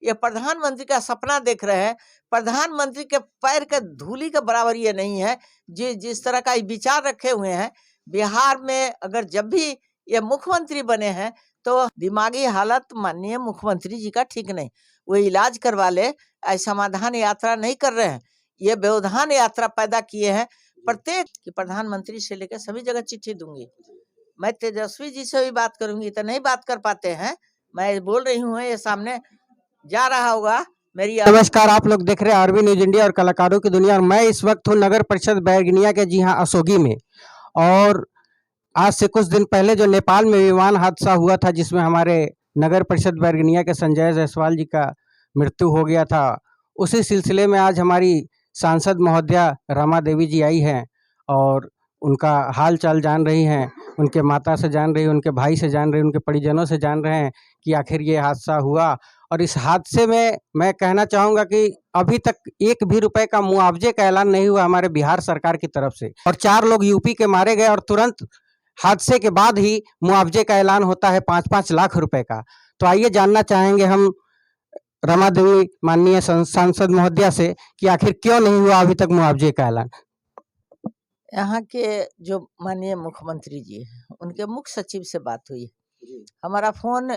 ये प्रधानमंत्री का सपना देख रहे हैं। प्रधानमंत्री के पैर के धूली के बराबर ये नहीं है। जिस तरह का विचार रखे हुए हैं, बिहार में अगर जब भी ये मुख्यमंत्री बने हैं तो दिमागी हालत माननीय मुख्यमंत्री जी का ठीक नहीं। वो इलाज करवा ले, समाधान यात्रा नहीं कर रहे हैं, ये व्यवधान यात्रा पैदा किए हैं। प्रत्येक कि प्रधानमंत्री से लेकर सभी जगह चिट्ठी दूंगी। मैं तेजस्वी जी से भी बात करूंगी तो नहीं बात कर पाते हैं। मैं बोल रही हूँ, ये सामने जा रहा होगा मेरी। नमस्कार, आप लोग देख रहे हैं आरबी न्यूज इंडिया और कलाकारों की दुनिया। और मैं इस वक्त हूँ नगर परिषद बैरगनिया के, जी हाँ, असोगी में। और आज से कुछ दिन पहले जो नेपाल में विमान हादसा हुआ था, जिसमें हमारे नगर परिषद बैरगनिया के संजय जायसवाल जी का मृत्यु हो गया था, उसी सिलसिले में आज हमारी सांसद महोदया रमा देवी जी आई हैं और उनका हाल चाल जान रही हैं, उनके माता से जान रही, उनके भाई से जान रही, उनके परिजनों से जान रहे हैं कि आखिर ये हादसा हुआ। और इस हादसे में मैं कहना चाहूँगा कि अभी तक एक भी रुपए का मुआवजे का ऐलान नहीं हुआ हमारे बिहार सरकार की तरफ से, और 4 लोग यूपी के मारे गए और तुरंत हादसे के बाद ही मुआवजे का ऐलान होता है 5-5 लाख रुपए का। तो आइए जानना चाहेंगे हम रमा देवी माननीय सांसद महोदया से कि आखिर क्यों नहीं हुआ अभी तक मुआवजे का ऐलान। यहाँ के जो माननीय मुख्यमंत्री जी हैं, उनके मुख्य सचिव से बात हुई। हमारा फोन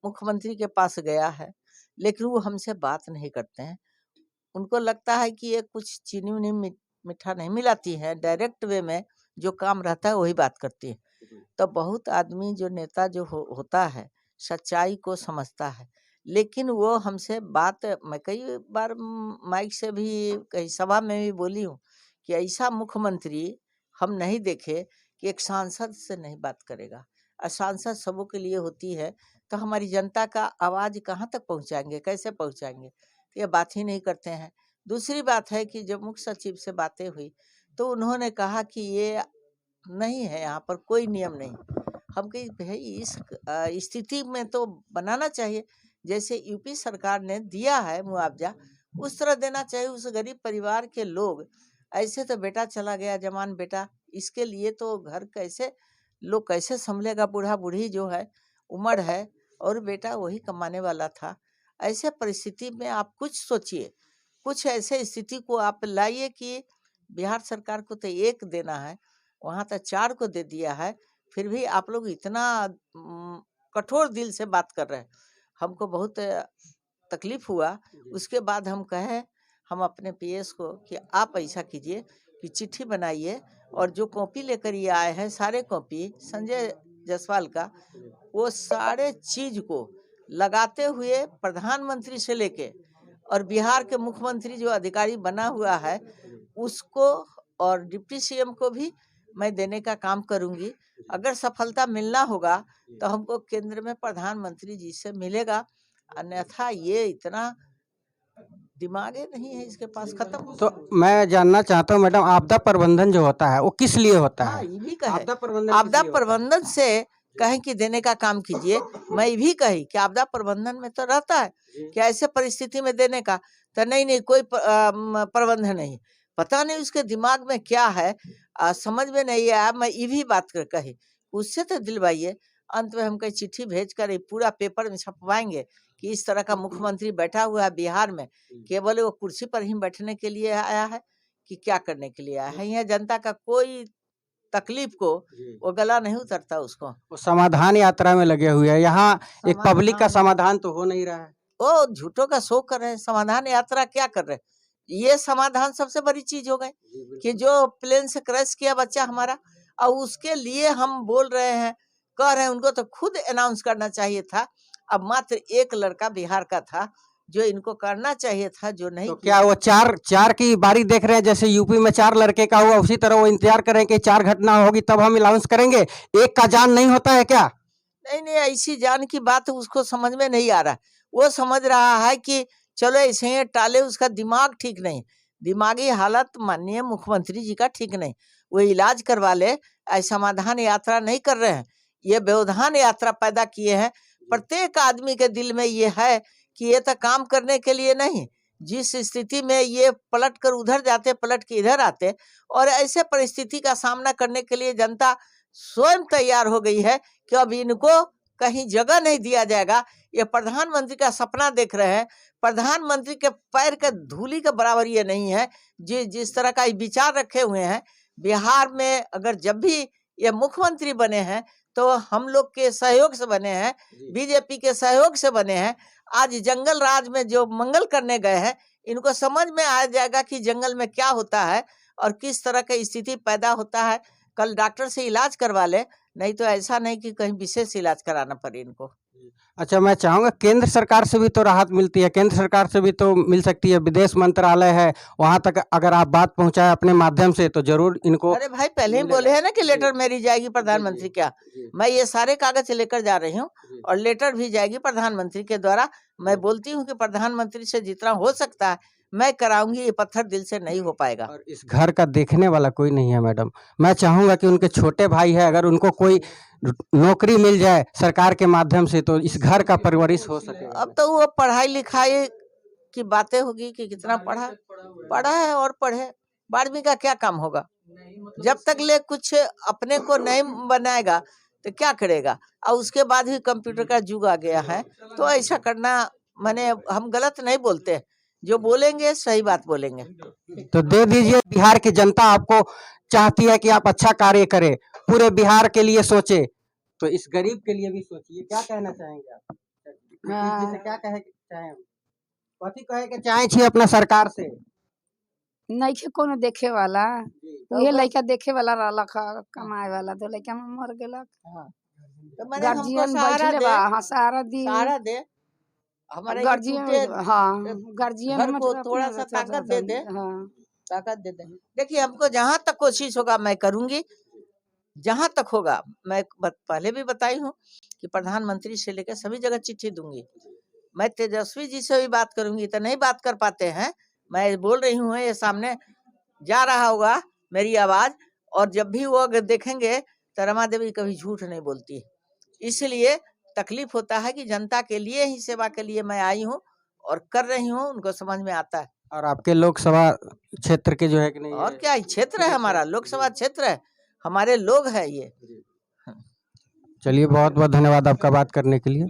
मुख्यमंत्री के पास गया है, लेकिन वो हमसे बात नहीं करते हैं। उनको लगता है कि ये कुछ चीनी उनी मीठा नहीं मिलाती है, डायरेक्ट वे में जो काम रहता है वही बात करती है। तो बहुत आदमी जो नेता जो होता है सच्चाई को समझता है, लेकिन वो हमसे बात, मैं कई बार माइक से भी कई सभा में भी बोली हूँ कि ऐसा मुख्यमंत्री हम नहीं देखे कि एक सांसद से नहीं बात करेगा। और सांसद सबों के लिए होती है, तो हमारी जनता का आवाज कहाँ तक पहुँचाएंगे, कैसे पहुँचाएंगे, ये बात ही नहीं करते हैं। दूसरी बात है कि जब मुख्य सचिव से बातें हुई तो उन्होंने कहा कि ये नहीं है, यहाँ पर कोई नियम नहीं। हम कही भाई इस स्थिति में तो बनाना चाहिए, जैसे यूपी सरकार ने दिया है मुआवजा उस तरह देना चाहिए उस गरीब परिवार के लोग। ऐसे तो बेटा चला गया, जवान बेटा, इसके लिए तो घर कैसे लोग कैसे संभलेगा, बूढ़ा बूढ़ी जो है उम्र है और बेटा वही कमाने वाला था। ऐसे परिस्थिति में आप कुछ सोचिए, कुछ ऐसे स्थिति को आप लाइए कि बिहार सरकार को तो 1 देना है, वहाँ तो 4 को दे दिया है, फिर भी आप लोग इतना कठोर दिल से बात कर रहे हैं। हमको बहुत तकलीफ हुआ। उसके बाद हम कहे हम अपने पीएस को कि आप ऐसा कीजिए कि चिट्ठी बनाइए और जो कॉपी लेकर ये आए हैं सारे कॉपी संजय जायसवाल का, वो सारे चीज को लगाते हुए प्रधानमंत्री से लेके और बिहार के मुख्यमंत्री जो अधिकारी बना हुआ है उसको और डिप्टी सीएम को भी मैं देने का काम करूंगी। अगर सफलता मिलना होगा तो हमको केंद्र में प्रधानमंत्री जी से मिलेगा, अन्यथा ये इतना दिमाग ही नहीं है इसके पास, खत्म। तो मैं जानना चाहता हूँ मैडम, आपदा प्रबंधन जो होता है वो किस लिए होता है? ये भी कहे आपदा प्रबंधन से कहें कि देने का काम कीजिए। मैं भी कही कि आपदा प्रबंधन में तो रहता है कि ऐसे परिस्थिति में देने का, तो नहीं कोई प्रबंधन नहीं। पता नहीं उसके दिमाग में क्या है, समझ में नहीं आया। मैं ये भी बात कही उससे तो दिलवाइए। अंत में हम कहीं चिट्ठी भेजकर पूरा पेपर में छपवाएंगे कि इस तरह का मुख्यमंत्री बैठा हुआ है बिहार में, केवल वो कुर्सी पर ही बैठने के लिए आया है कि क्या करने के लिए आया है। यहाँ जनता का कोई तकलीफ को वो गला नहीं उतरता, उसको वो समाधान यात्रा में लगे हुए हैं। यहाँ एक पब्लिक का समाधान तो हो नहीं रहा है। वो झूठों का शो कर रहे हैं। समाधान यात्रा क्या कर रहे हैं? ये समाधान सबसे बड़ी चीज हो गई कि जो प्लेन से क्रैश किया बच्चा हमारा, और उसके लिए हम बोल रहे हैं, कह रहे हैं। उनको तो खुद अनाउंस करना चाहिए था। अब मात्र 1 लड़का बिहार का था जो इनको करना चाहिए था, जो नहीं। तो क्या वो चार की बारी देख रहे हैं? जैसे यूपी में 4 लड़के का हुआ, उसी तरह वो इंतजार करें कि 4 घटना होगी तब हम अनाउंस करेंगे। एक का जान नहीं होता है क्या? नहीं, ऐसी जान की बात उसको समझ में नहीं आ रहा। वो समझ रहा है कि चलो ऐसे ही टाले, उसका दिमाग ठीक नहीं, दिमागी हालत माननीय मुख्यमंत्री जी का ठीक नहीं। वो इलाज करवा ले, समाधान यात्रा नहीं कर रहे हैं, ये व्यवधान यात्रा पैदा किए हैं। प्रत्येक आदमी के दिल में ये है कि ये तो काम करने के लिए नहीं। जिस स्थिति में ये पलट कर उधर जाते, पलट के इधर आते, और ऐसे परिस्थिति का सामना करने के लिए जनता स्वयं तैयार हो गई है कि अब इनको कहीं जगह नहीं दिया जाएगा। ये प्रधानमंत्री का सपना देख रहे हैं। प्रधानमंत्री के पैर के धूली के बराबर ये नहीं है। जिस तरह का विचार रखे हुए हैं, बिहार में अगर जब भी ये मुख्यमंत्री बने हैं तो हम लोग के सहयोग से बने हैं, बीजेपी के सहयोग से बने हैं। आज जंगल राज में जो मंगल करने गए हैं, इनको समझ में आ जाएगा कि जंगल में क्या होता है और किस तरह की स्थिति पैदा होता है। कल डॉक्टर से इलाज करवा ले, नहीं तो ऐसा नहीं कि कहीं विशेष इलाज कराना पड़े इनको। अच्छा, मैं चाहूंगा केंद्र सरकार से भी तो राहत मिलती है, केंद्र सरकार से भी तो मिल सकती है, विदेश मंत्रालय है, वहां तक अगर आप बात पहुंचाए अपने माध्यम से तो जरूर इनको। अरे भाई, पहले ही बोले हैं ना कि लेटर मेरी जाएगी प्रधानमंत्री। क्या मैं ये सारे कागज लेकर जा रही हूँ और लेटर भी जाएगी प्रधानमंत्री के द्वारा। मैं बोलती हूँ कि प्रधानमंत्री से जितना हो सकता है मैं कराऊंगी, ये पत्थर दिल से नहीं हो पाएगा। और इस घर का देखने वाला कोई नहीं है मैडम। मैं चाहूंगा कि उनके छोटे भाई है, अगर उनको कोई नौकरी मिल जाए सरकार के माध्यम से तो इस घर का परवरिश हो सके। अब तो वो पढ़ाई लिखाई की बातें होगी कि कितना पढ़ा है और पढ़े, 12वीं का क्या काम होगा। जब तक ले कुछ अपने को नहीं बनाएगा तो क्या करेगा। और उसके बाद ही कंप्यूटर का युग आ गया है, तो ऐसा करना माने हम गलत नहीं बोलते, जो बोलेंगे सही बात बोलेंगे। तो दे दीजिए। बिहार की जनता आपको चाहती है कि आप अच्छा कार्य करें, पूरे बिहार के लिए सोचे, तो इस गरीब के लिए भी सोचिए। क्या कहना चाहेंगे आप? जी से क्या कहे चाहें, कथी कहे के चाहे छी अपना सरकार से? नहीं खे कोनो देखे वाला, ये लड़का देखे वाला रहला, कमाए वाला, तो लड़का में मर गेलक। तो मैंने हमको गार्जियन सहारा बैठले दे, बा, हाँ सहारा दी, सहारा दे। हमारे गार्जियन, हाँ गार्जियन घर को थोड़ा सा ताकत दे दे, ताकत दे दे। देखिए, हमको जहाँ तक कोशिश होगा मैं करूंगी, जहाँ तक होगा। मैं पहले भी बताई हूँ कि प्रधानमंत्री से लेकर सभी जगह चिट्ठी दूंगी। मैं तेजस्वी जी से भी बात करूंगी, तो नहीं बात कर पाते हैं। मैं बोल रही हूँ, ये सामने जा रहा होगा मेरी आवाज, और जब भी वो अगर देखेंगे तो रमा देवी कभी झूठ नहीं बोलती। इसलिए तकलीफ होता है कि जनता के लिए ही, सेवा के लिए मैं आई हूँ और कर रही हूँ, उनको समझ में आता है। और आपके लोकसभा क्षेत्र के जो है कि नहीं, और क्या क्षेत्र है हमारा, लोकसभा क्षेत्र है, हमारे लोग है ये। चलिए, बहुत बहुत धन्यवाद आपका बात करने के लिए।